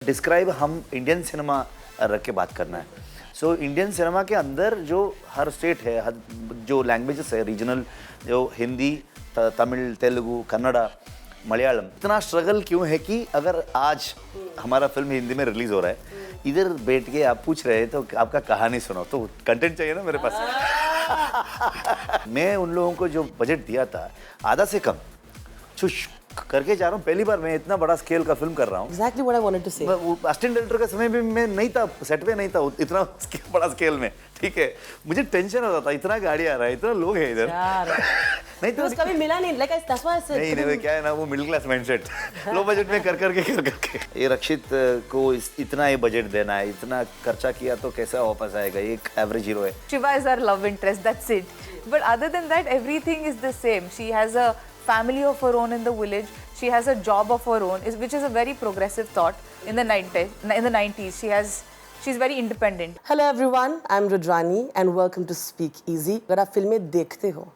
Describe हम Indian cinema रख के बात करना है। सो इंडियन सिनेमा के अंदर जो हर स्टेट है, हर जो लैंग्वेजेस है रीजनल, जो हिंदी, तमिल, तेलुगु, कन्नड़ा, मलयालम, इतना स्ट्रगल क्यों है कि अगर आज हमारा फिल्म हिंदी में रिलीज हो रहा है, इधर बैठ के आप पूछ रहे हैं तो आपका कहानी सुनो, तो कंटेंट चाहिए ना मेरे पास। मैं उन लोगों को जो बजट दिया था आधा से कम चुश करके जा रहा हूँ। पहली बार मैं इतना बड़ा स्केल का फिल्म कर रहा हूँ। Exactly what I wanted to say. Assistant director का समय भी मैं नहीं था, सेट पे नहीं था इतना बड़ा स्केल में, ठीक है। मुझे टेंशन होता था, इतना गाड़ी आ रहा है, इतना लोग हैं इधर। नहीं तो कभी मिला नहीं, like that's why I said. नहीं क्या है ना, वो middle class mindset, low budget में कर करके ये रक्षित को इतना ही बजट देना है, इतना खर्चा किया तो कैसा वापस आएगा, एक एवरेज हीरो है। Shiva is our love interest, that's it. But other than that, everything is the same. She has a family of her own in the village. She has a job of her own, which is a very progressive thought in the 90s. She's very independent. Hello everyone, I'm Rudrani and welcome to Speak Easy. अगर आप फिल्में देखते हो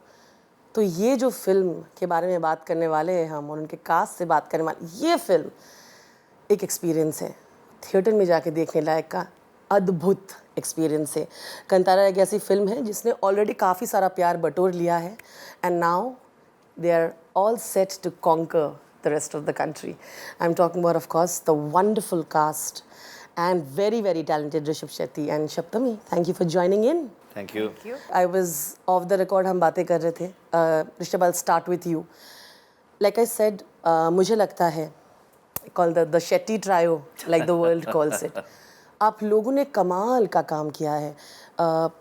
तो ये जो film के बारे में बात करने वाले हैं हम और उनके कास्ट से बात करने वाले, ये फिल्म एक एक्सपीरियंस है, थिएटर में जाके देखने लायक का अद्भुत एक्सपीरियंस है। कंतारा एक ऐसी फिल्म है जिसने ऑलरेडी काफ़ी सारा प्यार बटोर लिया है and now they are all set to conquer the rest of the country. I'm talking about, of course, the wonderful cast and very, very talented Rishabh Shetty and Shaptami. Thank you for joining in. Thank you. I was off the record, हम बातें कर रहे थे. Rishabh, I'll start with you. Like I said, मुझे लगता है, called the Shetty trio, like the world calls it. आप लोगों ने कमाल का काम किया है,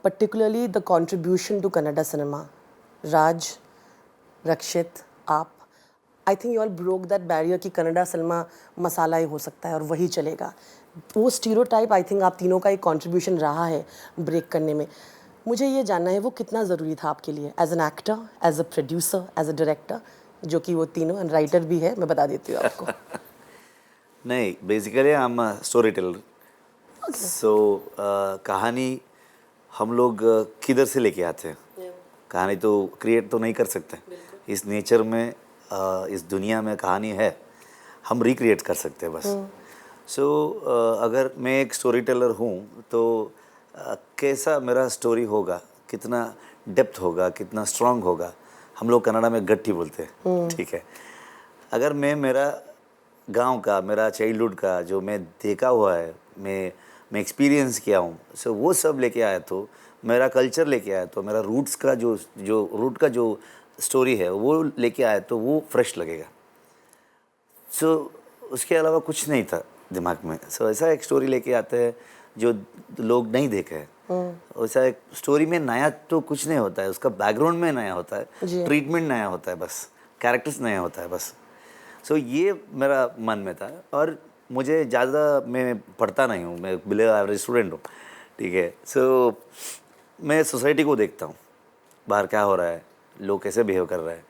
particularly the contribution to Kannada cinema. Raj, रक्षित, आप, I think you all broke that barrier कि कन्नड़ा सिनेमा मसाला ही हो सकता है और वही चलेगा। वो स्टीरियोटाइप आई थिंक आप तीनों का एक कंट्रीब्यूशन रहा है ब्रेक करने में। मुझे ये जानना है वो कितना ज़रूरी था आपके लिए as an actor, as a producer, as a director, जो कि वो तीनों एंड राइटर भी है, मैं बता देती हूँ आपको। नहीं, basically I am story teller. So कहानी हम लोग किधर से लेके आते हैं, कहानी तो क्रिएट तो नहीं कर सकते। इस नेचर में, इस दुनिया में कहानी है, हम रिक्रिएट कर सकते हैं बस। सो अगर मैं एक स्टोरी टेलर हूँ तो कैसा मेरा स्टोरी होगा, कितना डेप्थ होगा, कितना स्ट्रांग होगा, हम लोग कन्नड़ा में गट्टी बोलते हैं, ठीक है। अगर मैं मेरा गांव का, मेरा चाइल्डहुड का जो मैं देखा हुआ है, मैं एक्सपीरियंस किया हूँ, सो वो सब लेके आया, तो मेरा कल्चर लेके आया, तो मेरा रूट्स का जो रूट का जो स्टोरी है वो लेके आया, तो वो फ्रेश लगेगा। सो उसके अलावा कुछ नहीं था दिमाग में। सो ऐसा एक स्टोरी लेके आते हैं जो लोग नहीं देखे हैं। वैसा एक स्टोरी में नया तो कुछ नहीं होता है, उसका बैकग्राउंड में नया होता है, ट्रीटमेंट नया होता है, बस कैरेक्टर्स नया होता है बस। सो ये मेरा मन में था। और मुझे ज़्यादा, मैं पढ़ता नहीं हूँ, मैं बिलो एवरेज स्टूडेंट हूँ, ठीक है। सो मैं सोसाइटी को देखता हूँ, बाहर क्या हो रहा है, लोग कैसे बिहेव कर रहे हैं,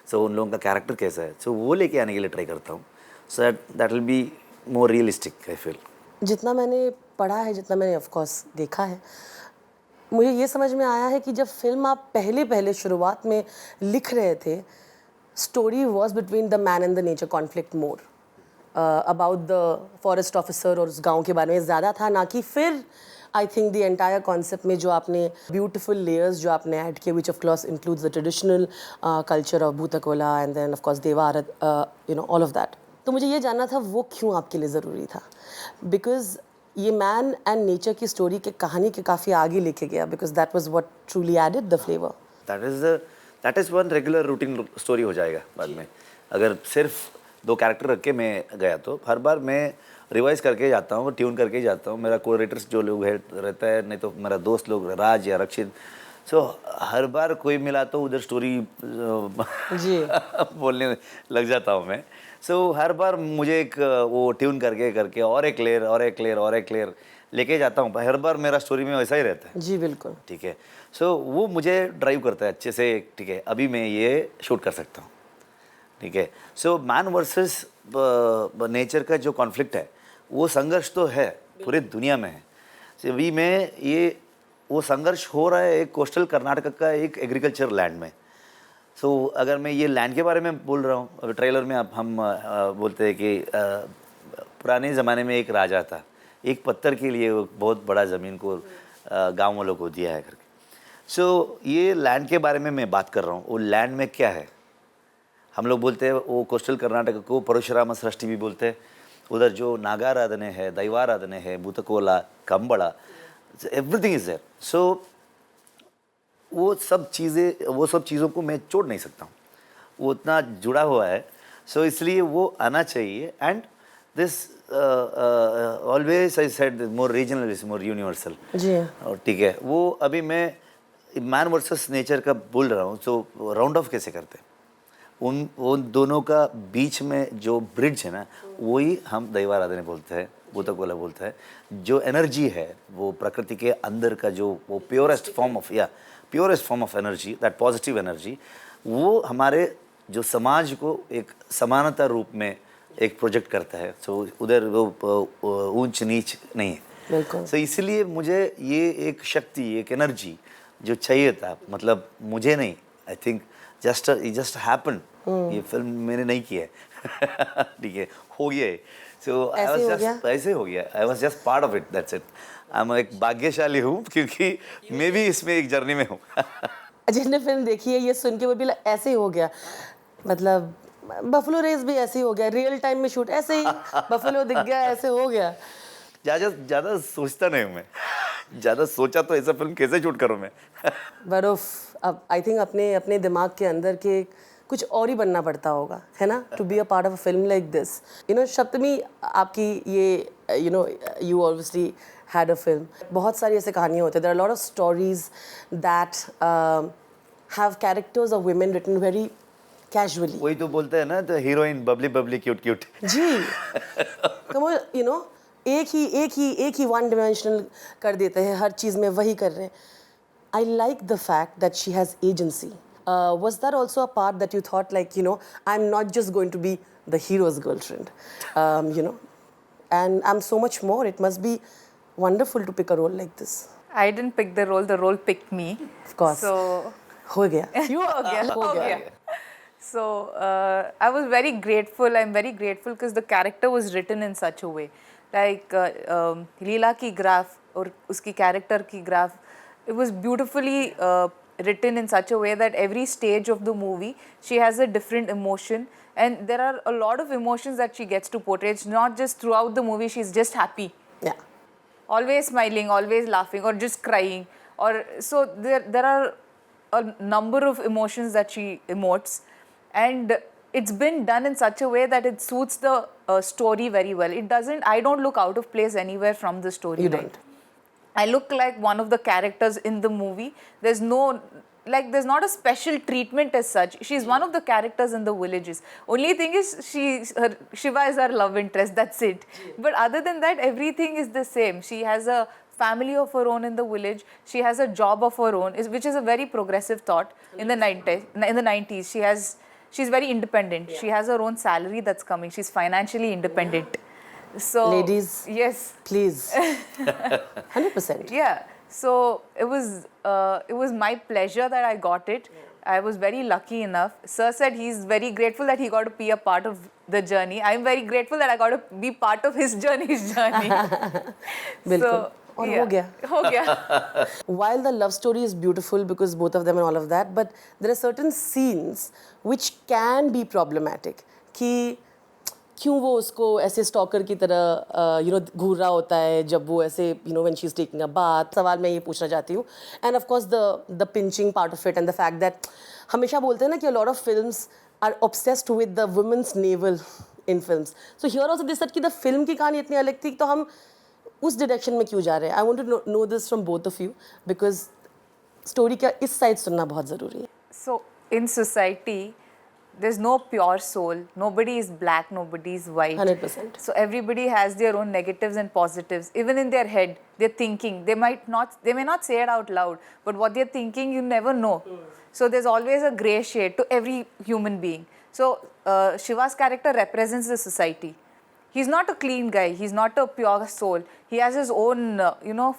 सो उन लोगों का कैरेक्टर कैसा है, सो वो लेके आने के लिए ट्राई करता हूँ, so that will be more realistic I feel. जितना मैंने पढ़ा है, जितना मैंने ऑफ कोर्स देखा है, मुझे ये समझ में आया है कि जब फिल्म आप पहले शुरुआत में लिख रहे थे, story was between the man and the nature conflict more, about the forest officer और उस गाँव के बारे में ज़्यादा था, ना कि फिर I think the entire concept में जो आपने ब्यूटिफुल लेयर्स जो आपने ऐड किए, which of course includes the traditional culture of Bhutakola and then of course देवार, you know, all of that. तो मुझे ये जानना था वो क्यों आपके लिए ज़रूरी था, बिकॉज ये मैन एंड नेचर की स्टोरी के कहानी के काफ़ी आगे लेके गया, because that was what truly added the flavour. That is one regular routine story हो जाएगा बाद में। अगर सिर्फ दो कैरेक्टर रख के मैं गया तो हर बार मैं रिवाइज करके जाता हूँ, ट्यून करके जाता हूँ। मेरा कोरेटर्स जो लोग है रहता है, नहीं तो मेरा दोस्त लोग राज या रक्षित, सो हर बार कोई मिला तो उधर स्टोरी जी बोलने लग जाता हूँ मैं। सो हर बार मुझे एक वो ट्यून करके और एक लेयर लेके जाता हूँ। हर बार मेरा स्टोरी में वैसा ही रहता है। जी बिल्कुल, ठीक है। सो वो मुझे ड्राइव करता है अच्छे से, ठीक है, अभी मैं ये शूट कर सकता हूँ, ठीक है। सो मैन वर्सेस नेचर का जो कॉन्फ्लिक्ट है, वो संघर्ष तो है, पूरे दुनिया में है। so, अभी में ये वो संघर्ष हो रहा है एक कोस्टल कर्नाटक का एक एग्रीकल्चर लैंड में। सो अगर मैं ये लैंड के बारे में बोल रहा हूँ, ट्रेलर में अब हम बोलते हैं कि पुराने ज़माने में एक राजा था, एक पत्थर के लिए वो बहुत बड़ा ज़मीन को गाँव वालों को दिया है करके। सो ये लैंड के बारे में मैं बात कर रहा हूँ। वो लैंड में क्या है, हम लोग बोलते हैं वो कोस्टल कर्नाटक को परशुराम सृष्टि भी बोलते हैं। उधर जो नागाराधने है, दैवाराधने है, Bhutakola, Kambala, everything is there. सो वो सब चीज़ों को मैं छोड़ नहीं सकता हूँ, वो उतना जुड़ा हुआ है। सो इसलिए वो आना चाहिए। And this always I said more regional is more universal. जी और ठीक है, वो अभी मैं मैन वर्सेस नेचर का बोल रहा हूँ। सो राउंड ऑफ कैसे करते हैं, उन दोनों का बीच में जो ब्रिज है ना, वही हम दैवाराधने बोलते हैं, भूतकोला बोलते हैं। जो एनर्जी है वो प्रकृति के अंदर का जो वो purest form of energy, that positive energy, वो हमारे जो समाज को एक समानता रूप में एक प्रोजेक्ट करता है। सो उधर वो ऊंच नीच नहीं है। बिल्कुल। सो इसलिए मुझे ये एक शक्ति, एक एनर्जी जो चाहिए था, मतलब मुझे नहीं, आई थिंक जस्ट हैपन। ये फिल्म मैंने नहीं की है ठीक है, हो गया है। सो आई वाज जस्ट ऐसे हो गया, I was just part of it, that's it. मैं एक भाग्यशाली हूँ क्योंकि मैं भी इसमें एक जर्नी में हूँ जिसने फिल्म देखी है ये सुन के वो भी ऐसे ही हो गया, मतलब बफलो रेस भी ऐसे ही हो गया, रियल टाइम में शूट ऐसे ही बफलो दिख गया, ऐसे हो गया। ज़्यादा सोचता नहीं हूँ मैं, ज़्यादा सोचा तो ऐसा फिल्म कैसे शूट करूँ मैं बर्फ अब आई थिंक अपने दिमाग के अंदर के कुछ और ही बनना पड़ता होगा, है ना, to be a part of a film like this. You know Saptami, आपकी ये you know you obviously had a film, बहुत सारी ऐसे कहानियाँ होती हैं, there are lot of stories that have characters of women written very casually. वही तो बोलते हैं ना, the heroine bubbly bubbly cute cute जी कम यू नो एक ही वन डिमेंशनल कर देते हैं, हर चीज़ में वही कर रहे हैं। I like the fact that she has agency. Was that also a part that you thought, like, you know, I'm not just going to be the hero's girlfriend, you know, and I'm so much more. It must be wonderful to pick a role like this. I didn't pick the role picked me. Of course. So, हो गया. हो गया. So, I was very grateful. I'm very grateful because the character was written in such a way. Like, Leela ki graph और उसकी character की graph, it was beautifully written in such a way that every stage of the movie she has a different emotion, and there are a lot of emotions that she gets to portray. It's not just throughout the movie she's just happy, Yeah. always smiling, always laughing, or just crying, or so there are a number of emotions that she emotes, and it's been done in such a way that it suits the story very well. I don't look out of place anywhere from the story. You don't. I look like one of the characters in the movie. There's not a special treatment as such. She's one of the characters in the villages. Only thing is Shiva is her love interest, that's it. But other than that, everything is the same. She has a family of her own in the village. She has a job of her own, which is a very progressive thought in the 90s. She's very independent. Yeah. She has her own salary that's coming. She's financially independent. Yeah. So ladies, yes, please 100%. Yeah, so it was my pleasure that I got it. I was very lucky enough. Sir said he's very grateful that he got to be a part of the journey. I'm very grateful that I got to be part of his journey. बिल्कुल और yeah, हो गया. While the love story is beautiful because both of them and all of that, but there are certain scenes which can be problematic. कि क्यों वो उसको ऐसे stalker की तरह यू नो घूर रहा होता है जब वो ऐसे you know when she is taking a bath. सवाल मैं ये पूछना चाहती हूँ. And of course the pinching part of it and the fact that हमेशा बोलते हैं ना कि a lot of films are obsessed with the women's navel in films. So here also this that कि द फिल्म की कहानी इतनी अलग थी तो हम उस डायरेक्शन में क्यों जा रहे हैं. I want to know this from both of you because story का इस साइड सुनना बहुत ज़रूरी है. So in society there's no pure soul. Nobody is black, nobody is white. 100%. So everybody has their own negatives and positives. Even in their head, they're thinking. They may not say it out loud, but what they're thinking, you never know. So there's always a gray shade to every human being. So Shiva's character represents the society. He's not a clean guy. He's not a pure soul. He has his own,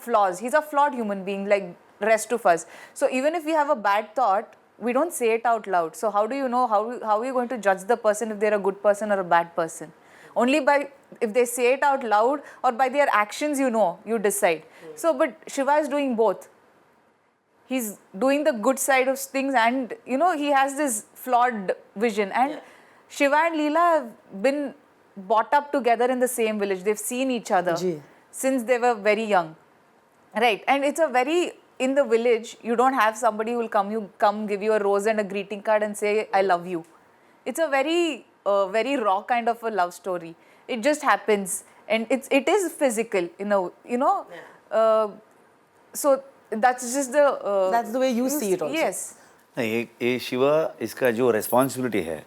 flaws. He's a flawed human being like rest of us. So even if we have a bad thought, we don't say it out loud. So how do you know, how are you going to judge the person if they're a good person or a bad person? Only by if they say it out loud or by their actions, you know, you decide. So, but Shiva is doing both. He's doing the good side of things, and you know, he has this flawed vision. And Shiva and Leela have been brought up together in the same village. They've seen each other जी. since they were very young, right? And it's a very, in the village, you don't have somebody who will come give you a rose and a greeting card and say I love you. It's a very raw kind of a love story. It just happens, and it is physical, you know. So that's just the That's the way you see it also. Yes. नहीं, ये शिवा इसका जो responsibility है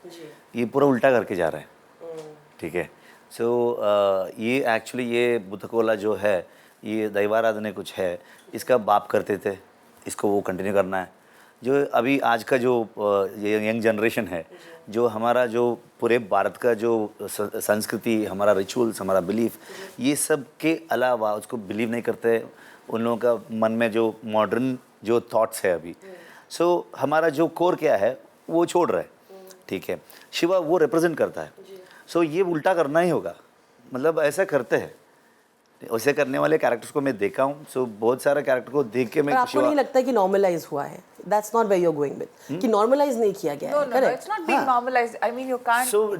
ये पूरा उल्टा करके जा रहा है, ठीक है. सो ये एक्चुअली ये बुतकोला जो है, ये दैवाराधने कुछ है, इसका बाप करते थे, इसको वो कंटिन्यू करना है. जो अभी आज का जो ये यंग जनरेशन है, जो हमारा जो पूरे भारत का जो संस्कृति, हमारा रिचुअल्स, हमारा बिलीफ, ये सब के अलावा उसको बिलीव नहीं करते. उन लोगों का मन में जो मॉडर्न जो थॉट्स है अभी, सो हमारा जो कोर क्या है वो छोड़ रहा है, ठीक है. शिवा वो रिप्रेजेंट करता है. सो ये उल्टा करना ही होगा, मतलब ऐसा करते हैं. वैसे करने वाले कैरेक्टर्स को मैं देखा हूँ. सो बहुत सारे कैरेक्टर को देख के पर मैं आपको नहीं लगता कि नॉर्मलाइज हुआ है? That's not where you are going with, कि नॉर्मलाइज नहीं किया गया No, है. no, no, correct. it's not being normalized. I mean, you can't. So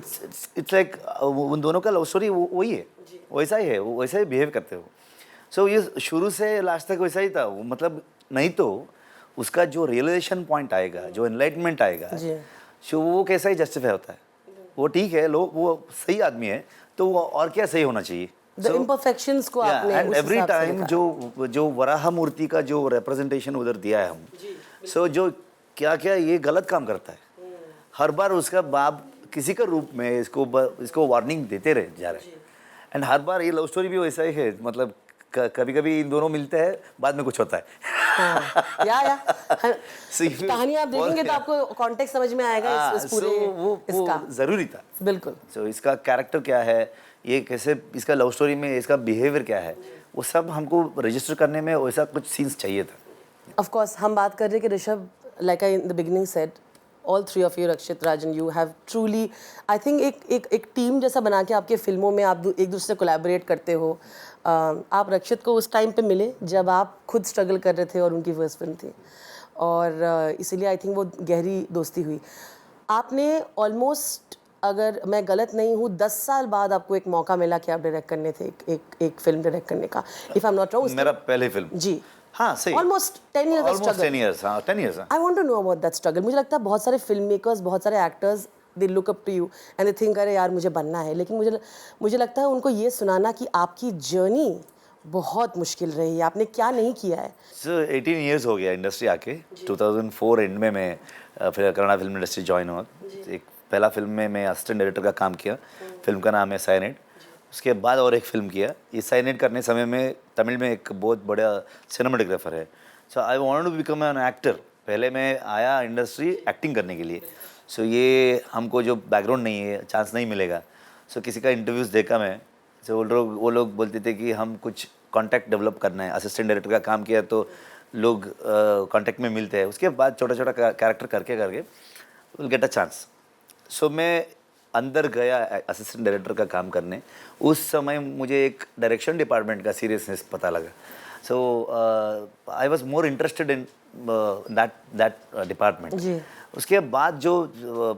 it's like उन दोनों का लव स्टोरी वही है, वैसा ही है, वो वैसा ही बिहेव करते हो. सो ये शुरू से लास्ट तक वैसा ही था. वो मतलब नहीं तो उसका जो रियलाइजेशन पॉइंट आएगा, जो एनलाइटमेंट आएगा, जी. सो वो कैसा ही जस्टिफाई होता है. वो ठीक है, लोग वो सही आदमी है, तो वो और क्या सही होना चाहिए. द इम्परफेक्शंस को आपने एंड उस एवरी हिसाब से टाइम देखा. जो वराह मूर्ति का जो रिप्रेजेंटेशन उधर दिया है हम, सो जो क्या क्या ये गलत काम करता है, हर बार उसका बाप किसी का रूप में इसको वार्निंग देते रहे जा रहे हैं. एंड हर बार ये लव स्टोरी भी वैसा ही है. मतलब कभी कभी इन दोनों मिलते हैं, बाद में कुछ होता है. या So if you- कहानी आप देखेंगे तो आपको कॉन्टेक्स्ट समझ में आएगा इस पूरे वो इसका. जरूरी था. बिल्कुल. सो इसका कैरेक्टर क्या है, ये कैसे, इसका लव स्टोरी में इसका बिहेवियर क्या है, वो सब हमको रजिस्टर करने में वैसा कुछ सीन्स चाहिए था. Of course, हम बात कर रहे हैं कि Rishabh, like I in the beginning said, all three of you, Rakshit, Rajan, you have truly, I think एक टीम जैसा बना के आपके फिल्मों में आप एक दूसरे से कोलैबोरेट करते हो. आप रक्षित को उस टाइम पे मिले जब आप खुद स्ट्रगल कर रहे थे और उनकी फर्स्ट फिल्म थी, और इसीलिए आई थिंक वो गहरी दोस्ती हुई. आपने ऑलमोस्ट, अगर मैं गलत नहीं हूँ, 10 साल बाद आपको एक मौका मिला कि आप डायरेक्ट करने थे एक फिल्म डायरेक्ट करने का, if I am not wrong. मेरा पहले फिल्म. जी. हाँ, सही. Almost 10 years of struggle. 10 years, हाँ, 10 years. I want to know about that struggle. मुझे लगता है बहुत सारे फिल्म मेकर्स, बहुत सारे actors, they look up to you and they think अरे यार मुझे बनना है, लेकिन मुझे लगता है उनको ये सुनाना कि आपकी जर्नी बहुत मुश्किल रही है, आपने क्या नहीं किया है. So 18 years हो गया इंडस्ट्री आके. 2004 एंड में मैं फिर कन्नड़ा फिल्म इंडस्ट्री ज्वाइन हुआ. एक पहला फिल्म में मैं असिस्टेंट डायरेक्टर का काम किया. फिल्म का नाम है साइनेट. उसके बाद और एक फिल्म किया. ये साइनेट करने समय में तमिल में एक बहुत बड़ा सिनेमाटोग्राफर है. So I wanted to become an actor. पहले मैं आया इंडस्ट्री एक्टिंग करने के लिए. सो ये हमको जो बैकग्राउंड नहीं है, चांस नहीं मिलेगा. सो किसी का इंटरव्यूज़ देखा मैं. सो वो लोग बोलते थे कि हम कुछ कॉन्टैक्ट डेवलप करना है. असिस्टेंट डायरेक्टर का काम किया तो लोग कॉन्टैक्ट में मिलते हैं. उसके बाद छोटा छोटा कैरेक्टर करके विल गेट अ चांस. सो मैं अंदर गया असिस्टेंट डायरेक्टर का काम करने. उस समय मुझे एक डायरेक्शन डिपार्टमेंट का सीरियसनेस पता लगा. So I was more interested in that department. उसके बाद जो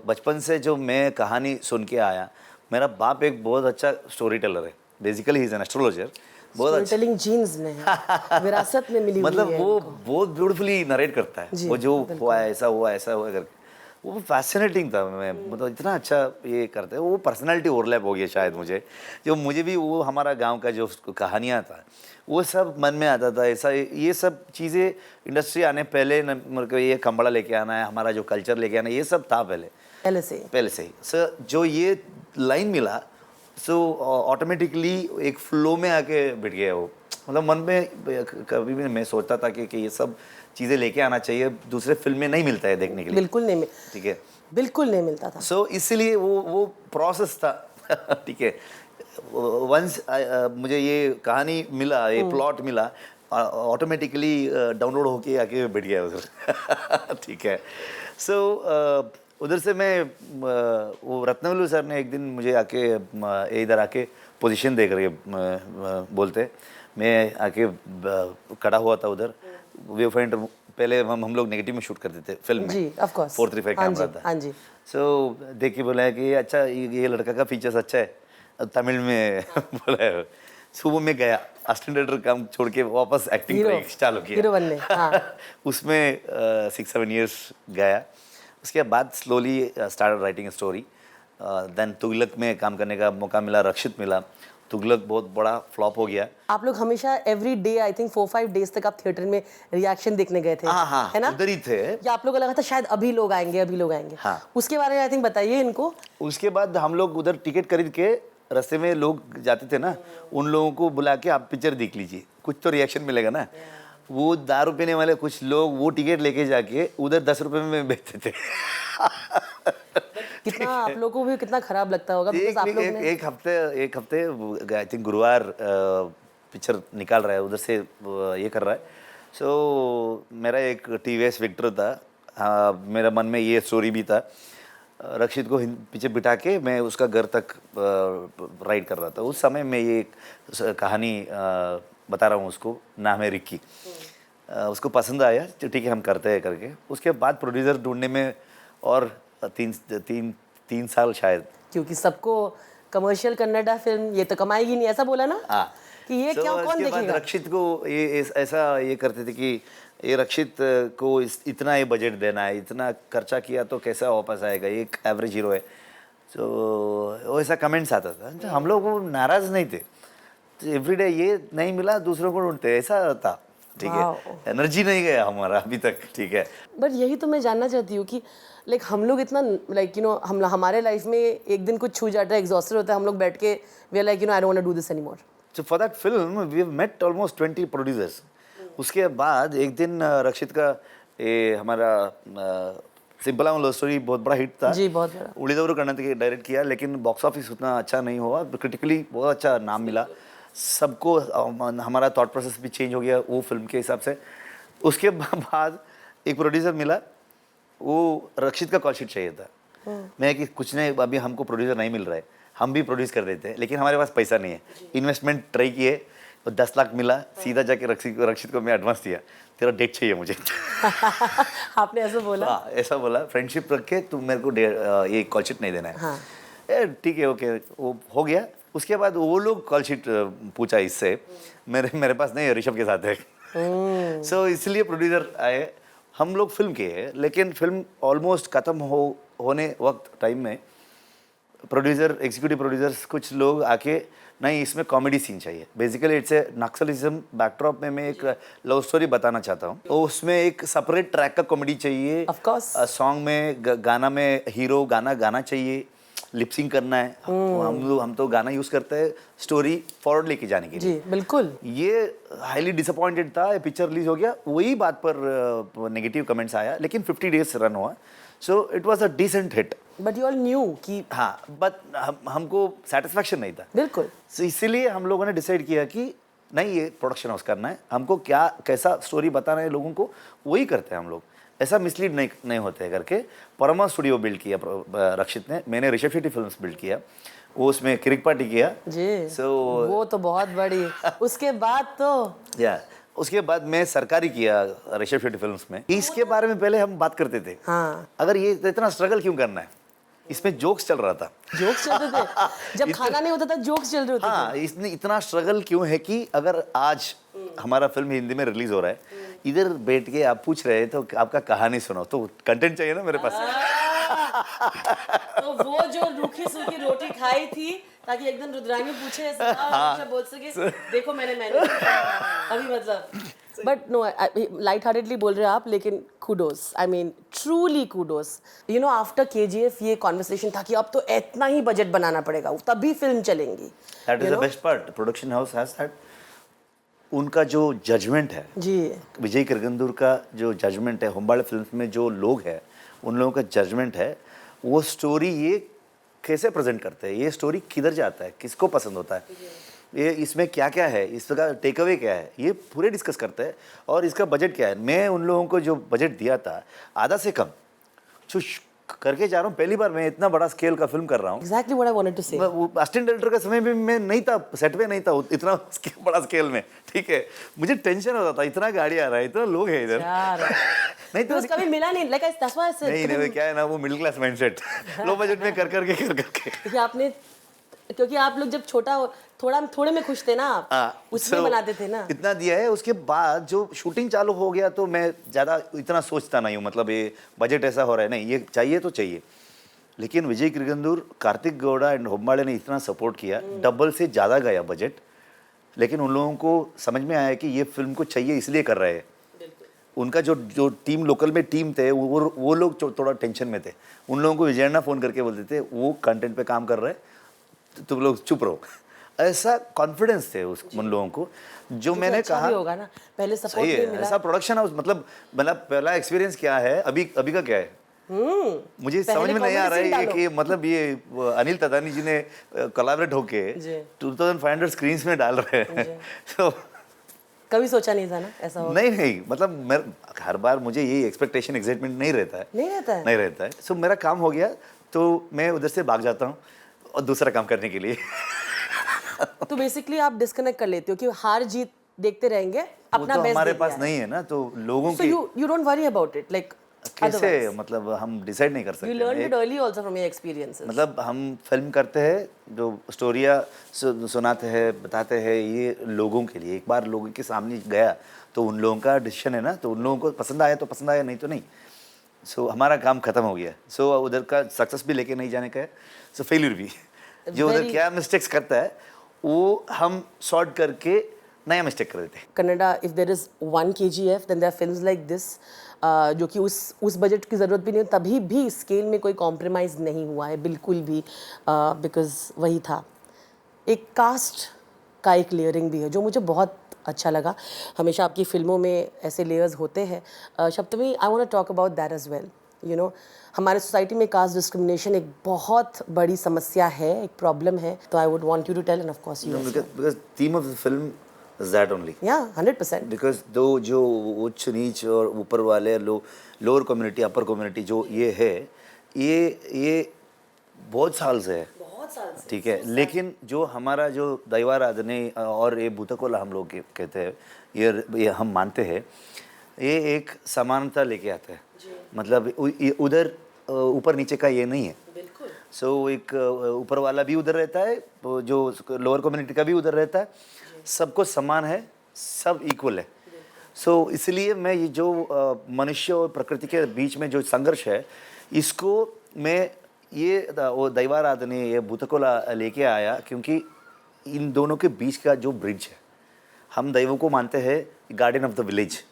बचपन से जो मैं कहानी सुन के आया, मेरा बाप एक बहुत अच्छा स्टोरी टेलर है. Basically he is an astrologer. बहुत अच्छा, स्टोरीटेलिंग जीन्स में है, विरासत में मिली हुई मतलब है वो इनको. बहुत ब्यूटीफुली नरेट करता है. जी, वो जो बिल्कुल. हुआ ऐसा हुआ करके वो फैसिनेटिंग था. मैं मतलब इतना अच्छा ये करते हैं. वो पर्सनालिटी ओवरलैप हो गया शायद मुझे भी वो हमारा गांव का जो कहानियाँ था वो सब मन में आता था. ऐसा ये सब चीज़ें इंडस्ट्री आने पहले मतलब ये कंबड़ा लेके आना है, हमारा जो कल्चर लेके आना है, ये सब था पहले से ही. सर जो ये लाइन मिला, सो ऑटोमेटिकली एक फ्लो में आके बैठ गया वो. मतलब मन में कभी भी मैं सोचता था कि ये सब चीज़ें लेके आना चाहिए. दूसरे फिल्म में नहीं मिलता है देखने के लिए. बिल्कुल नहीं, ठीक है, बिल्कुल नहीं मिलता था. सो इसीलिए वो प्रोसेस था. ठीक है. वंस मुझे ये कहानी मिला, ये प्लॉट मिला, ऑटोमेटिकली डाउनलोड होके आके बैठ गया उधर. ठीक है. सो उधर से मैं वो रत्नवेलु सर ने एक दिन मुझे आके इधर आके पोजीशन दे करके बोलते, मैं आके खड़ा हुआ था उधर वे पॉइंट। पहले हम लोग नेगेटिव में शूट करते थे फिल्म में जी, of course। 435 कैमरा था। हाँ जी। सो देख के बोला है कि अच्छा ये लड़का का फीचर्स अच्छा है, तमिल में बोला है। सुबह में गया असिस्टेंट डायरेक्टर काम छोड़ के वापस एक्टिंग चालू किया हीरो बनने। हाँ। उसमें 6-7 इयर्स गया। उसके बाद slowly start writing story. Then Tughlaq में काम करने का मौका मिला, रक्षित मिला। तुगलक बहुत बड़ा फ्लॉप हो गया। आप लोग हमेशा every day I think 4-5 days तक आप थिएटर में रिएक्शन देखने गए थे, हाँ, है ना? उधर ही थे। या आप लोगों को लगा था शायद अभी लोग आएंगे। हाँ। उसके बारे में आई थिंक बताइए इनको। उसके बाद हम लोग उधर टिकट खरीद के रास्ते में लोग जाते थे ना, उन लोगों को बुला के आप पिक्चर देख लीजिए, कुछ तो रिएक्शन मिलेगा ना। वो दारू पीने वाले कुछ लोग वो टिकट लेके जाके उधर 10 रुपए में बेचते थे। कितना आप लोगों को भी कितना खराब लगता होगा, because आप लोग ने एक हफ्ते आई थिंक गुरुवार पिक्चर निकाल रहा है उधर से ये कर रहा है। सो मेरा एक टीवीएस विक्टर था, मेरा मन में ये स्टोरी भी था। रक्षित को पीछे बिठा के मैं उसका घर तक राइड कर रहा था। उस समय मैं ये कहानी बता रहा हूँ उसको, नाम है रिक्की। उसको पसंद आया, ठीक है हम करते हैं करके। उसके बाद प्रोड्यूसर ढूंढने में और तीन साल शायद, क्योंकि सबको कमर्शियल कन्नड़ा फिल्म ये तो कमाएगी नहीं, ऐसा बोला ना। हाँ। कि ये क्या कौन देखेगा। रक्षित को ये ऐसा ये करते थे कि ये रक्षित को इतना ये बजट देना है, इतना खर्चा किया तो कैसा वापस आएगा, एक एवरेज हीरो है। तो ऐसा कमेंट्स आता था, तो हम लोग वो नाराज नहीं थे। तो एवरीडे ये नहीं मिला दूसरों को ढूंढते, ऐसा था। ठीक है, एनर्जी नहीं गया हमारा अभी तक। ठीक है, बट यही तो मैं जानना चाहती हूँ कि लाइक हम लोग इतना लाइक यू नो हमारे लाइफ में एक दिन कुछ छू जाता है, एग्जॉस्टेड होता है, हम लोग बैठ के we are like you know I don't want to do this anymore. So for that film we have met almost 20 producers. उसके बाद एक दिन रक्षित का ये हमारा सिंपल लव स्टोरी बहुत बड़ा हिट था जी, बहुत बड़ा। उड़ीदवरू कन्नड़ के डायरेक्ट किया, लेकिन बॉक्स ऑफिस उतना अच्छा नहीं हुआ। क्रिटिकली बहुत अच्छा नाम मिला सबको, हमारा थॉट प्रोसेस भी चेंज हो गया वो फिल्म के हिसाब से। उसके बाद एक प्रोड्यूसर मिला, वो रक्षित का कॉल शीट चाहिए था। मैं कि कुछ नहीं, अभी हमको प्रोड्यूसर नहीं मिल रहा है, हम भी प्रोड्यूस कर देते हैं, लेकिन हमारे पास पैसा नहीं है। इन्वेस्टमेंट ट्राई किए तो 10 लाख मिला, सीधा जाके रक्षित को मैं एडवांस दिया, तेरा डेट चाहिए मुझे। आपने ऐसा बोला? हाँ, ऐसा बोला, फ्रेंडशिप रख के तुम मेरे को ये कॉल शीट नहीं देना है। हाँ। ठीक है, ओके, वो हो गया। उसके बाद वो लोग कॉल शीट पूछा इससे, मेरे पास नहीं है, ऋषभ के साथ है। सो इसलिए प्रोड्यूसर आए, हम लोग फिल्म के हैं, लेकिन फिल्म ऑलमोस्ट खत्म होने वक्त टाइम में प्रोड्यूसर, एग्जीक्यूटिव प्रोड्यूसर्स कुछ लोग आके नहीं इसमें कॉमेडी सीन चाहिए। Basically it's a Naxalism backdrop में मैं एक लव स्टोरी बताना चाहता हूँ, तो उसमें एक सेपरेट ट्रैक का कॉमेडी चाहिए। Of course। सॉन्ग में गाना में हीरो गाना चाहिए, लिपसिंग करना है। हम तो गाना यूज करते हैं स्टोरी फॉरवर्ड लेके जाने के लिए। जी बिल्कुल। ये हाईली डिसअपॉइंटेड था, पिक्चर रिलीज हो गया, वही बात पर नेगेटिव कमेंट्स आया, लेकिन 50 डेज रन हुआ। So it was a decent hit. But you all knew कि हाँ, बट हमको सेटिस्फैक्शन नहीं था। बिल्कुल। so, इसीलिए हम लोगों ने डिसाइड किया कि नहीं, ये प्रोडक्शन हाउस करना है, हमको क्या कैसा स्टोरी बताना है लोगों को, वही करते हैं हम लोग, ऐसा मिसलीड नहीं होते करके परमा स्टूडियो बिल्ड किया रक्षित ने। मैंने ऋषभ शेट्टी फिल्म्स बिल्ड किया, वो उसमें किरिक पार्टी किया जी। सो वो तो बहुत बड़ी। उसके बाद तो उसके बाद मैं सरकारी किया ऋषभ शेट्टी फिल्म्स में। इसके बारे में पहले हम बात करते थे, हाँ। अगर ये इतना स्ट्रगल क्यों करना है, इसमें जोक्स चल रहा था। जोक्स चल रहे थे जब खाना नहीं होता था, जोक्स चल रहे होते थे। हाँ, इसने इतना स्ट्रगल क्यों है कि अगर आज हमारा फिल्म हिंदी में रिलीज हो रहा है, इधर बैठ के आप पूछ रहे हैं तो आपका कहानी सुनो, तो कंटेंट चाहिए ना मेरे पास। तो वो जो रूखी सूखी रोटी खाई थी ताकि एक दिन रुद्रानी पूछे ऐसा बोल सके देखो मैंने अभी मतलब। बट नो, लाइट हार्टेडली बोल रहे हैं आप, लेकिन kudos, I mean truly kudos. You know after KGF ये कॉन्वर्सेशन था कि अब तो इतना ही बजट बनाना पड़ेगा तभी फिल्म चलेंगी। That is the best part, production house has that. उनका जो जजमेंट है जी, विजय किरगंदूर का जो जजमेंट है, होम्बाड़े फिल्म में जो लोग हैं उन लोगों का जजमेंट है, वो स्टोरी ये कैसे प्रेजेंट करते हैं, ये स्टोरी किधर जाता है, किसको पसंद होता है, ये इसमें क्या क्या है, इसका टेक अवे क्या है, ये पूरे डिस्कस करते हैं। और इसका बजट क्या है, मैं उन लोगों को जो बजट दिया था आधा से कम, जो करके जा रहा हूँ, पहली बार मैं इतना बड़ा स्केल का फिल्म कर रहा हूँ। Exactly what I wanted to say. Assistant director का समय में मैं नहीं था, सेट पे नहीं था इतना बड़ा स्केल में, ठीक है। मुझे टेंशन होता था, इतना गाड़ी आ रहा है, इतना लोग है इधर। यार नहीं तो Because कभी मिला नहीं, like that's why I said. नहीं क्या है ना, वो middle class mindset, low budget में कर करके क्योंकि आप लोग जब छोटा हो थोड़े में खुश थे ना आप, उसमें बनाते थे ना। इतना दिया है, उसके बाद जो शूटिंग चालू हो गया तो मैं ज़्यादा इतना सोचता नहीं हूँ, मतलब ये बजट ऐसा हो रहा है, नहीं ये चाहिए तो चाहिए। लेकिन विजय किरगंदूर, कार्तिक गौड़ा एंड होम्बाड़े ने इतना सपोर्ट किया, डबल से ज़्यादा गया बजट, लेकिन उन लोगों को समझ में आया कि ये फिल्म को चाहिए इसलिए कर रहे हैं। उनका जो टीम, लोकल में टीम थे, वो लोग थोड़ा टेंशन में थे। उन लोगों को विजयन्ना फ़ोन करके बोलते थे वो कंटेंट पे काम कर रहे हैं, तुम लोग चुप रहो। ऐसा कॉन्फिडेंस थे उन लोगों को, जो मैंने अच्छा कहा भी होगा ना, पहले सपोर्ट सही नहीं है। मिला। ऐसा प्रोडक्शन हाउस, मतलब पहला एक्सपीरियंस क्या है, अभी का क्या है, मुझे समझ में नहीं आ रहा है कि मतलब ये अनिल तदानी जी ने कोलैबोरेट होके 2500 स्क्रीन्स में डाल रहे हैं। तो कभी सोचा नहीं था ना ऐसा होगा। नहीं, मतलब हर बार मुझे ये एक्सपेक्टेशन एक्साइटमेंट नहीं रहता है। नहीं रहता है। सो मेरा काम हो गया तो मैं उधर से भाग जाता हूँ और दूसरा काम करने के लिए। तो बेसिकली आप डिस्कनेक्ट कर लेते हो कि हार जीत देखते रहेंगे, अपना तो बेस्ट हमारे पास नहीं है ना, तो लोगों की you don't worry about it, like कैसे, मतलब हम डिसाइड नहीं कर सकते। you learned it early also from your experiences. मतलब हम फिल्म करते हैं, जो स्टोरियाँ सुनाते हैं, बताते हैं, ये लोगों के लिए। एक बार लोगों के सामने गया तो उन लोगों का डिसीजन है ना, तो उन लोगों को पसंद आया तो पसंद आया, नहीं तो नहीं। सो हमारा काम खत्म हो गया। सो उधर का सक्सेस भी लेके नहीं जाने का है, सो फेलियर भी। जो उधर क्या मिस्टेक्स करता है वो हम सॉर्ट करके नया मिस्टेक कर देते हैं। Canada, if there is one KGF, then there are films like this, जो कि उस बजट की ज़रूरत भी नहीं, तभी भी स्केल में कोई कॉम्प्रोमाइज़ नहीं हुआ है बिल्कुल भी, बिकॉज वही था। एक कास्ट का एक लेयरिंग भी है जो मुझे बहुत अच्छा लगा। हमेशा आपकी फिल्मों में ऐसे लेयर्स होते हैं। Saptami, I want to talk about that as well. You know, हमारे सोसाइटी में कास्ट डिस्क्रिमिनेशन एक बहुत बड़ी समस्या है, एक प्रॉब्लम है। तो I would want you to tell, and of course you. Because theme of the film is that only. या 100%। बिकॉज दो जो उच्च नीच और ऊपर वाले लोअर कम्युनिटी, अपर कम्युनिटी जो ये है, ये बहुत साल से है, ठीक है। लेकिन जो हमारा जो दैवाराधने और ये भूतकोला हम लोग कहते हैं, ये हम मानते हैं, ये एक समानता लेके आता है। मतलब उधर ऊपर नीचे का ये नहीं है। सो एक ऊपर वाला भी उधर रहता है, जो लोअर कम्युनिटी का भी उधर रहता है, सबको समान है, सब इक्वल है। सो इसलिए मैं ये जो मनुष्य और प्रकृति के बीच में जो संघर्ष है, इसको मैं ये वो दैवाराधने, ये भूतकोला लेके आया, क्योंकि इन दोनों के बीच का जो ब्रिज है, हम दैवों को मानते हैं गार्डन ऑफ द विलेज,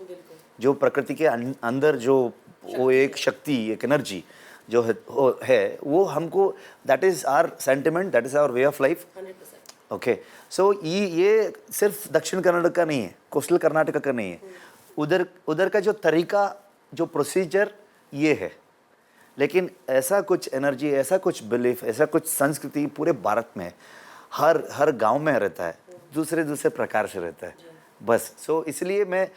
जो प्रकृति के अंदर जो वो एक शक्ति, एक एनर्जी जो है वो हमको, that is our sentiment, that is our way of life. Okay, so ये सिर्फ दक्षिण कर्नाटक का नहीं है, कोस्टल कर्नाटक का नहीं है, उधर का जो तरीका, जो प्रोसीजर ये है। लेकिन ऐसा कुछ एनर्जी, ऐसा कुछ बिलीफ, ऐसा कुछ संस्कृति पूरे भारत में हर गांव में रहता है, दूसरे प्रकार से रहता है बस। सो इसलिए मैं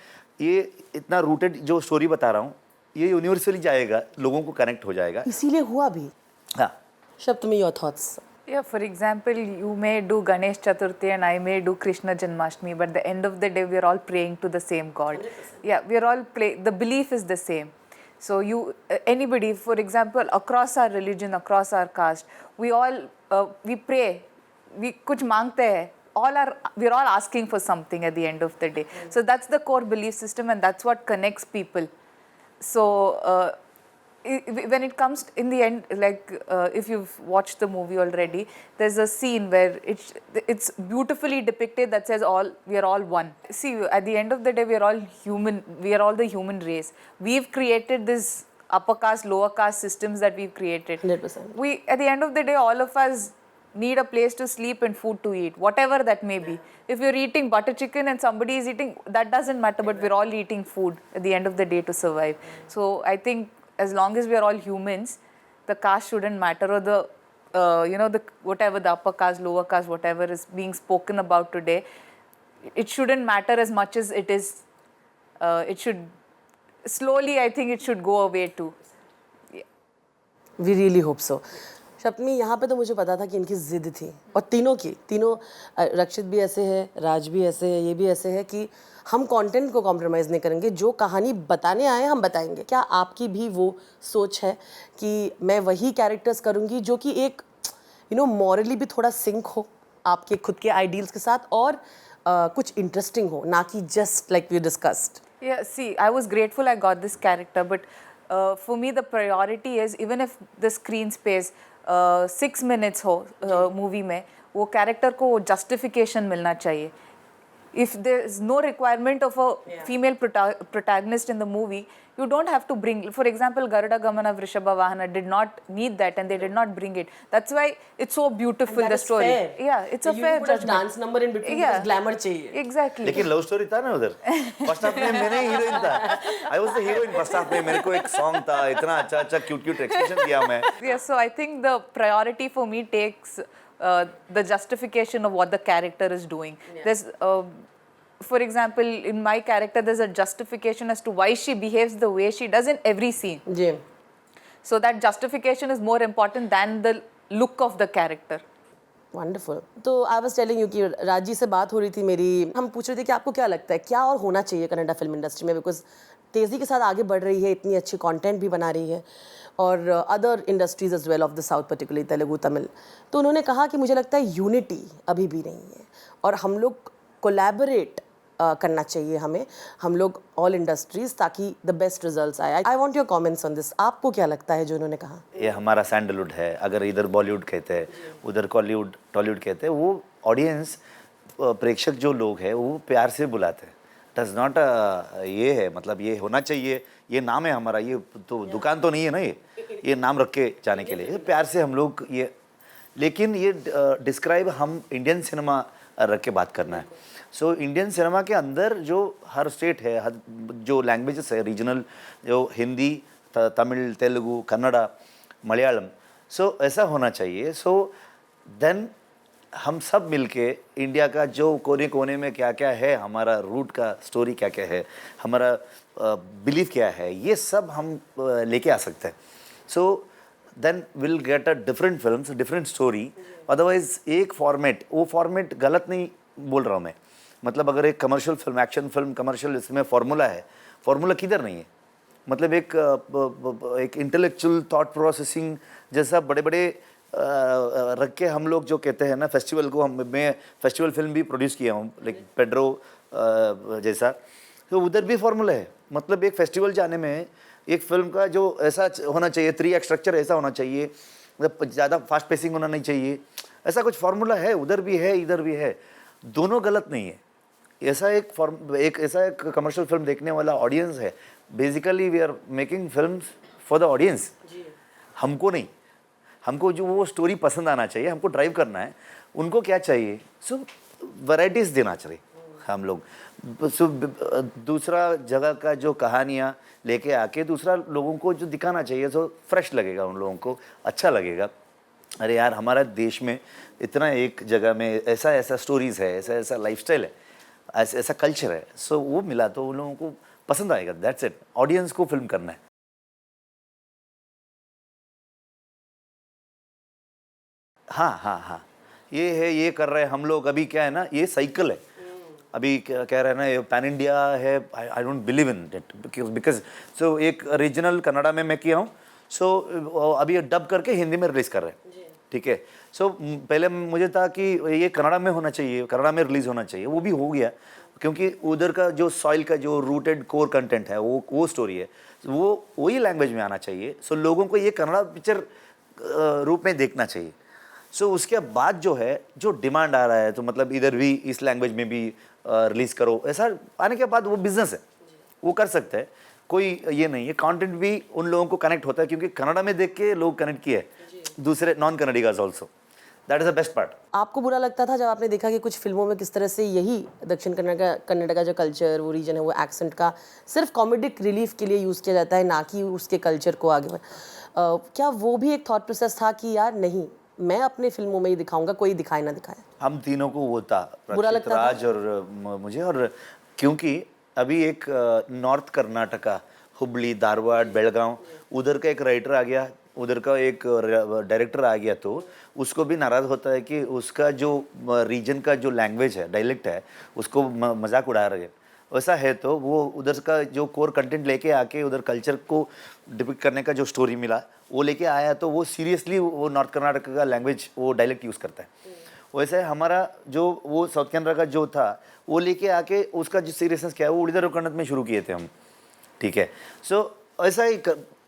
ये इतना रूटेड जो स्टोरी बता रहा हूँ, ये यूनिवर्सली जाएगा, लोगों को कनेक्ट हो जाएगा, इसीलिए हुआ भी। हाँ। Saptami, your thoughts? Yeah, for example, you may do Ganesh Chaturthi and I may do Krishna Janmashtami, but at the end of the day, we are all praying to the same God. 100%. Yeah, we are all the belief is the same. So anybody, for example, across our religion, across our caste, we all we pray, we kuch mangte hai. We're all asking for something at the end of the day. So that's the core belief system, and that's what connects people. So when it comes in the end, like if you've watched the movie already, there's a scene where it's beautifully depicted that says we are all one. See, at the end of the day, we are all human. We are all the human race. We've created this upper caste, lower caste systems that we've created. 100%. At the end of the day, all of us need a place to sleep and food to eat, whatever that may be. If you're eating butter chicken and somebody is eating, that doesn't matter, but we're all eating food at the end of the day to survive. So I think as long as we are all humans, the caste shouldn't matter, or the the whatever the upper caste, lower caste, whatever is being spoken about today, it shouldn't matter as much as it is. It should slowly, I think, it should go away too. We really hope so. Saptami, यहाँ पे तो मुझे पता था कि इनकी ज़िद थी, और तीनों रक्षित भी ऐसे है, राज भी ऐसे है, ये भी ऐसे है कि हम कंटेंट को कॉम्प्रोमाइज़ नहीं करेंगे, जो कहानी बताने आए हम बताएंगे। क्या आपकी भी वो सोच है कि मैं वही कैरेक्टर्स करूँगी जो कि एक मॉरली भी थोड़ा सिंक हो आपके खुद के आइडियल्स के साथ, और कुछ इंटरेस्टिंग हो, ना कि just like we discussed? Yeah, see, I was grateful I got this character, but for me the priority is, even if the screen space 6 minutes हो मूवी में, वो कैरेक्टर को justification मिलना चाहिए. If there is no requirement of a female protagonist in the movie, you don't have to bring, for example, Garuda Gamana Vrishabha Vahana did not need that, and they did not bring it. That's why it's so beautiful, the story. Fair. Yeah, it's a fair judgment. Dance number in between, Yeah. Glamour चाहिए। Exactly. लेकिन love story था ना उधर, first half में मैंने heroine था, I was the heroine first half में, मेरे को एक सॉन्ग था, इतना अच्छा क्यूट एक्सप्रेशन दिया मैं। Yes, so I think the priority for me takes the justification of what the character is doing. There's, for example, in my character, there's a justification as to why she behaves the way she does in every scene. जी, So that justification is more important than the look of the character. Wonderful. तो I was telling you कि राजी से बात हो रही थी मेरी, हम पूछ रहे थे कि आपको क्या लगता है क्या और होना चाहिए कन्नड़ा फिल्म इंडस्ट्री में, बिकॉज तेज़ी के साथ आगे बढ़ रही है, इतनी अच्छी कंटेंट भी बना रही है, और other industries as well of the south, particularly Telugu, Tamil. तो उन्होंने कहा कि मुझे लगता है यूनिटी अभी भी नहीं है, और हम लोग कोलैबोरेट करना चाहिए हमें, हम लोग ऑल इंडस्ट्रीज, ताकि द बेस्ट रिजल्ट्स आए। I want your comments on this. आपको क्या लगता है जो उन्होंने कहा? ये हमारा सैंडलवुड है, अगर इधर बॉलीवुड कहते हैं, उधर कॉलीवुड टॉलीवुड कहते हैं, वो ऑडियंस प्रेक्षक जो लोग हैं वो प्यार से बुलाते हैं। डज नॉट ये है, मतलब ये होना चाहिए, ये नाम है हमारा, ये तो दुकान तो नहीं है ना, ये नाम रख के जाने के लिए प्यार से हम लोग ये, लेकिन ये डिस्क्राइब हम इंडियन सिनेमा रख के बात करना है। सो इंडियन सिनेमा के अंदर जो हर स्टेट है, हर जो लैंग्वेजेस है रीजनल, जो हिंदी, तमिल, तेलुगु, कन्नड़ा, मलयालम, सो ऐसा होना चाहिए। सो देन हम सब मिलके इंडिया का जो कोने कोने में क्या क्या है, हमारा रूट का स्टोरी क्या क्या है, हमारा बिलीफ क्या है, ये सब हम लेके आ सकते हैं। So then will get a different films, different story. Otherwise एक फॉर्मेट, वो फॉर्मेट गलत नहीं बोल रहा हूँ मैं, मतलब अगर एक commercial film, action film commercial, इसमें फार्मूला है, फार्मूला किधर नहीं है, मतलब एक इंटेलेक्चुअल थॉट प्रोसेसिंग जैसा बड़े बड़े रख के हम लोग जो कहते हैं ना, फेस्टिवल को मैं फेस्टिवल फिल्म भी प्रोड्यूस किया हूँ, लाइक पेड्रो जैसा, तो उधर भी फार्मूला है। मतलब एक फेस्टिवल जाने में एक फिल्म का जो ऐसा होना चाहिए, 3 एक्ट स्ट्रक्चर ऐसा होना चाहिए, मतलब ज़्यादा फास्ट पेसिंग होना नहीं चाहिए, ऐसा कुछ फार्मूला है, उधर भी है इधर भी है, दोनों गलत नहीं है। ऐसा एक ऐसा एक कमर्शियल फिल्म देखने वाला ऑडियंस है। Basically we are making films for the audience, हमको नहीं, हमको जो वो स्टोरी पसंद आना चाहिए, हमको ड्राइव करना है, उनको क्या चाहिए, सो वैराइटीज़ देना चाहिए हम लोग। सो दूसरा जगह का जो कहानियाँ लेके आके दूसरा लोगों को जो दिखाना चाहिए, सो फ्रेश लगेगा, उन लोगों को अच्छा लगेगा। अरे यार, हमारा देश में इतना एक जगह में ऐसा ऐसा स्टोरीज़ है, ऐसा ऐसा लाइफस्टाइल है, ऐसा ऐसा कल्चर है, सो वो मिला तो उन लोगों को पसंद आएगा। दैट्स इट, ऑडियंस को फिल्म करना है। हाँ हाँ हाँ, ये है, ये कर रहे हैं हम लोग। अभी क्या है ना, ये साइकिल है, अभी कह रहे हैं ना, ये पैन इंडिया है, I don't believe in it, because so एक रीजनल कन्नड़ा में मैं किया हूँ, सो अभी डब करके हिंदी में रिलीज़ कर रहे हैं, ठीक है। सो पहले मुझे था कि ये कन्नड़ा में होना चाहिए, कन्नड़ा में रिलीज़ होना चाहिए, वो भी हो गया, क्योंकि उधर का जो सॉइल का जो रूटेड कोर कंटेंट है, वो स्टोरी है, वो वही लैंग्वेज में आना चाहिए। सो लोगों को ये कन्नड़ा पिक्चर रूप में देखना चाहिए। सो उसके बाद जो है, जो डिमांड आ रहा है, तो मतलब इधर भी इस लैंग्वेज में भी रिलीज़ करो, ऐसा आने के बाद वो बिज़नेस है, वो कर सकते हैं, कोई ये नहीं है। कंटेंट भी उन लोगों को कनेक्ट होता है, क्योंकि कन्नड़ा में देख के लोग कनेक्ट किए दूसरे non Kannadigas also, that is the best part. आपको बुरा लगता था जब आपने देखा कि कुछ फिल्मों में किस तरह से यही दक्षिण कन्नड़ का जो कल्चर, वो रीजन है, वो एक्सेंट का सिर्फ कॉमेडिक रिलीफ के लिए यूज़ किया जाता है, ना कि उसके कल्चर को आगे क्या वो भी एक थॉट प्रोसेस था कि यार नहीं, मैं अपने फिल्मों में ही दिखाऊंगा, कोई दिखाए ना दिखाए? हम तीनों को वो था, बुरा लगता राज और मुझे, और क्योंकि अभी एक नॉर्थ कर्नाटका, हुबली, धारवाड़, बेलगांव, उधर का एक राइटर आ गया, उधर का एक डायरेक्टर आ गया तो उसको भी नाराज़ होता है कि उसका जो रीजन का जो लैंग्वेज है, डायलेक्ट है, उसको मजाक उड़ा रहे हैं। वैसा है तो वो उधर का जो कोर कंटेंट लेके आके उधर कल्चर को डिपिक्ट करने का जो स्टोरी मिला वो लेके आया, तो वो सीरियसली वो नॉर्थ कर्नाटक का लैंग्वेज वो डायलेक्ट यूज़ करता है। वैसे हमारा जो वो साउथ कैनरा का जो था वो लेके आके उसका जो सीरियसनेस क्या है वो उड़ीदा कन्नड़ में शुरू किए थे हम, ठीक है। सो ऐसा ही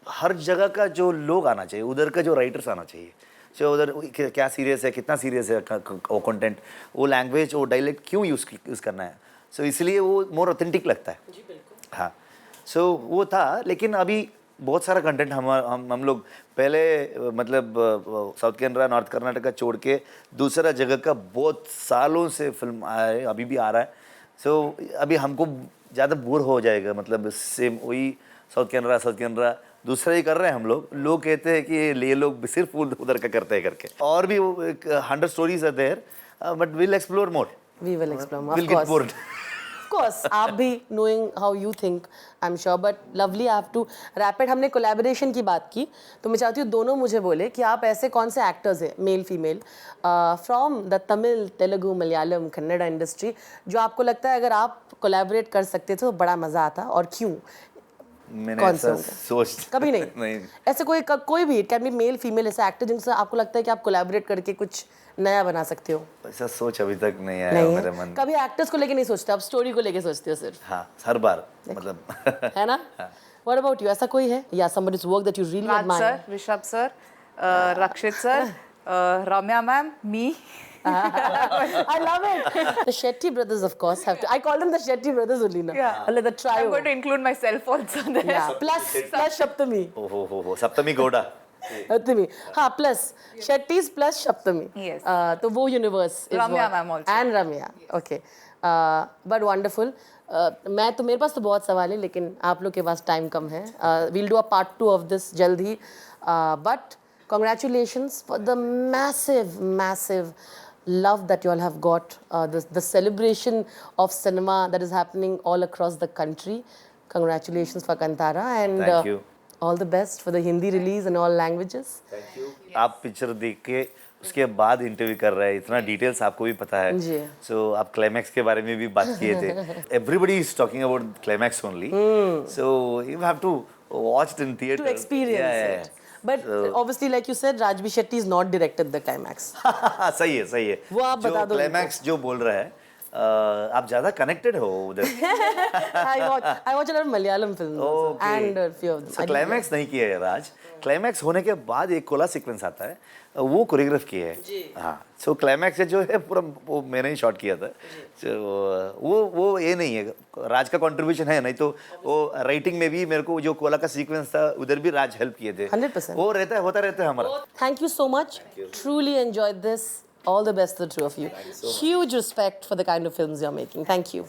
हर जगह का जो लोग आना चाहिए, उधर का जो राइटर्स आना चाहिए, जो उधर क्या सीरियस है, कितना सीरियस है वो कंटेंट, वो लैंग्वेज, वो डायलेक्ट क्यों यूज़ करना है। सो इसलिए वो मोर ऑथेंटिक लगता है। हाँ, सो वो था। लेकिन अभी बहुत सारा कंटेंट हम लोग पहले मतलब साउथ कैनरा, नॉर्थ कर्नाटका छोड़ के दूसरा जगह का बहुत सालों से फिल्म आए, अभी भी आ रहा है। सो अभी हमको ज़्यादा बोर हो जाएगा, मतलब सेम वही साउथ कैनरा दूसरा ही कर रहे हैं हम लोग कहते हैं कि ये लोग सिर्फ उधर का करते हैं करके। और भी 100 stories are there, but will explore more, We will explore more, will of get course. Board. Of course, आप भी knowing how you think, I'm sure, but lovely. I have to wrap it. हमने collaboration की बात की, तो मैं चाहती हूँ दोनों मुझे बोले कि आप ऐसे कौन से actors हैं, male female, from the Tamil, Telugu, Malayalam, Kannada industry, जो आपको लगता है अगर आप collaborate कर सकते थे तो बड़ा मजा आता, और क्यों? मैंने कौन से ऐसा होंगे? सोच कभी नहीं। ऐसे कोई भी, it can be male female, ऐसे एक्टर जिनसे आपको लगता है कि आप collaborate करके कुछ नया बना सकते हो? ऐसा सोच अभी तक नहीं आया नहीं मेरे है? मन। कभी एक्टर्स को लेके नहीं सोचते, आप स्टोरी को लेके सोचते हो सिर्फ? हाँ, हर बार मतलब है ना? What about you? ऐसा कोई है या somebody's work that you really Raj admire? sir, Rishabh sir, Rakshit sir, Ramya ma'am, me. I love it. The Shetty brothers, of course, have to. I call them the Shetty brothers only now. Yeah. Like the trio. I'm going to include myself also there. Yeah. Plus Shaptami. हो सप्तमी Gowda. Shaptami. हाँ, plus Shetty's plus Shaptami. Yes. तो वो universe is Ramya what- ma'am also. And Ramya. Okay. But wonderful. मेरे पास तो बहुत सवाल है, लेकिन आप लोग के पास टाइम कम है. We'll do a part 2 of this जल्द ही. But congratulations for the massive love that you all have got, the celebration of cinema that is happening all across the country. Congratulations for Kantara, and Thank you. all the best for the Hindi release in all languages. आप picture देख के उसके बाद interview कर रहे हैं, इतना details आपको भी पता है। जी। सो आप क्लाइमैक्स के बारे में भी बात किए थे। Everybody is talking about climax only, so you have to watch it in theatre To experience it. But obviously, like you said, Rajbir Shetty is not directed the climax. सही है। वो आप बता दो क्लाइमैक्स जो बोल रहा है, आप ज्यादा कनेक्टेड हो उधर। I watch a lot of Malayalam films also, and a few of them. Climax नहीं किया है राज, क्लाइमैक्स होने के बाद एक कोला सीक्वेंस आता है, वो कोरियोग्राफ किया है। हाँ, सो क्लाइमैक्स जो है पूरा वो मैंने ही शॉट किया था। सो वो ये नहीं है, राज का कंट्रीब्यूशन है, नहीं तो वो राइटिंग में भी मेरे को जो कोला का सीक्वेंस था उधर भी राज हेल्प किए थे। 100%. वो होता रहता है हमारा। Thank you so much. Truly enjoyed this. All the best to the two of you. Huge respect for the kind of films you're making. Thank you.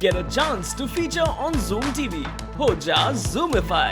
Get a chance to feature on Zoom TV. Ho ja Zoomify.